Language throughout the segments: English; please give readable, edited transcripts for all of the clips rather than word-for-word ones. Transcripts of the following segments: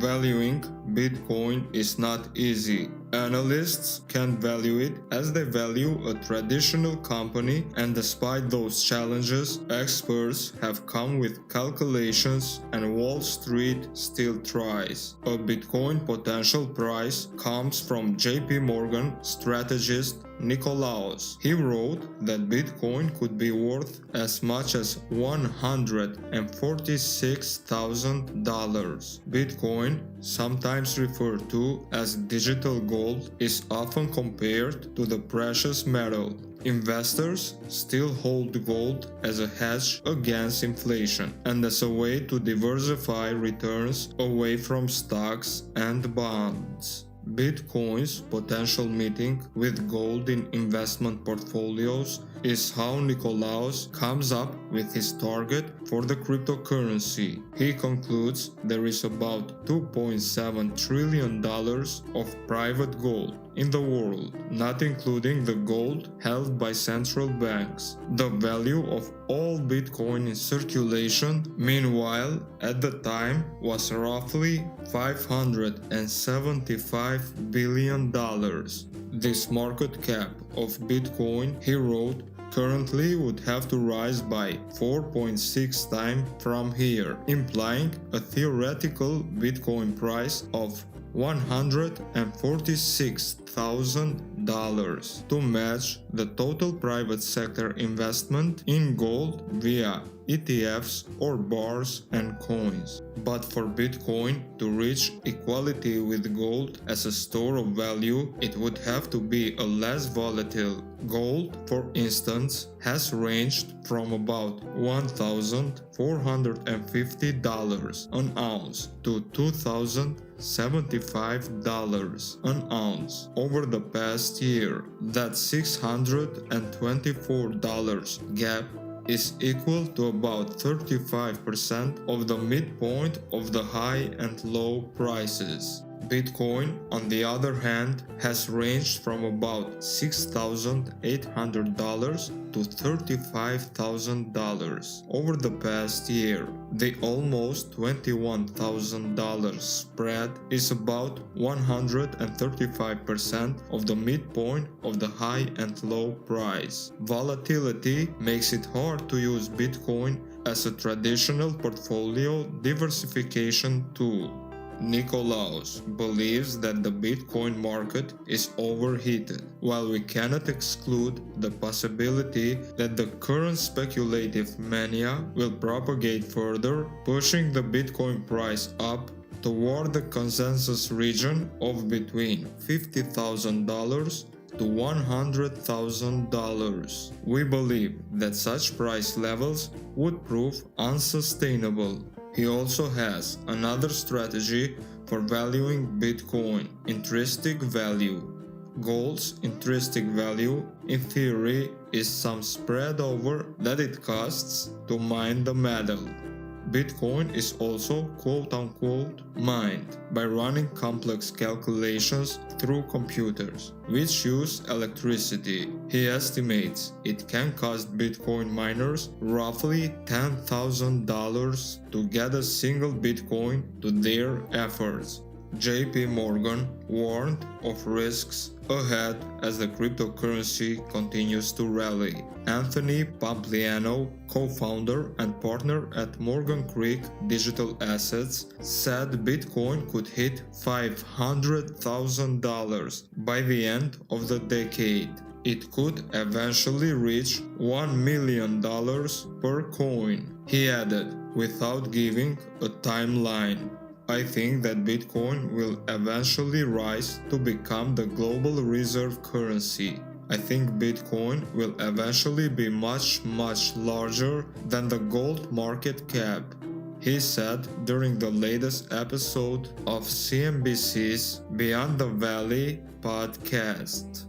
Valuing Bitcoin is not easy. Analysts can't value it as they value a traditional company, and despite those challenges, experts have come with calculations and Wall Street still tries. A Bitcoin potential price comes from JP Morgan strategist Nicolaus. He wrote that Bitcoin could be worth as much as $146,000. Bitcoin, sometimes referred to as digital gold, is often compared to the precious metal. Investors still hold gold as a hedge against inflation and as a way to diversify returns away from stocks and bonds. Bitcoin's potential meeting with gold in investment portfolios is how Nicolaus comes up with his target for the cryptocurrency. He concludes there is about $2.7 trillion of private gold in the world, not including the gold held by central banks. The value of all Bitcoin in circulation, meanwhile, at the time was roughly $575 billion. This market cap of Bitcoin, he wrote, currently would have to rise by 4.6 times from here, implying a theoretical Bitcoin price of $146,000 to match the total private sector investment in gold via ETFs or bars and coins. But for Bitcoin to reach equality with gold as a store of value, it would have to be a less volatile. Gold, for instance, has ranged from about $1,450 an ounce to $2,075 an ounce over the past year. That $624 gap is equal to about 35% of the midpoint of the high and low prices. Bitcoin, on the other hand, has ranged from about $6,800 to $35,000 over the past year. The almost $21,000 spread is about 135% of the midpoint of the high and low price. Volatility makes it hard to use Bitcoin as a traditional portfolio diversification tool. Nicolaus believes that the Bitcoin market is overheated, while we cannot exclude the possibility that the current speculative mania will propagate further, pushing the Bitcoin price up toward the consensus region of between $50,000 to $100,000. We believe that such price levels would prove unsustainable. He also has another strategy for valuing Bitcoin: intrinsic value. Gold's intrinsic value, in theory, is some spread over that it costs to mine the metal. Bitcoin is also quote-unquote mined by running complex calculations through computers, which use electricity. He estimates it can cost Bitcoin miners roughly $10,000 to get a single Bitcoin to their efforts. JP Morgan warned of risks ahead as the cryptocurrency continues to rally. Anthony Pompliano, co-founder and partner at Morgan Creek Digital Assets, said Bitcoin could hit $500,000 by the end of the decade. It could eventually reach $1 million per coin, he added, without giving a timeline. I think that Bitcoin will eventually rise to become the global reserve currency. I think Bitcoin will eventually be much larger than the gold market cap, he said during the latest episode of CNBC's Beyond the Valley podcast.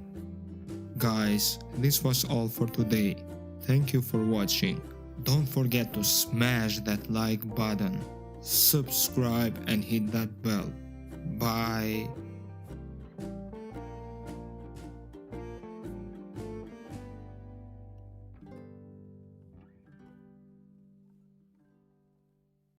Guys, this was all for today. Thank you for watching. Don't forget to smash that like button, subscribe and hit that bell. Bye.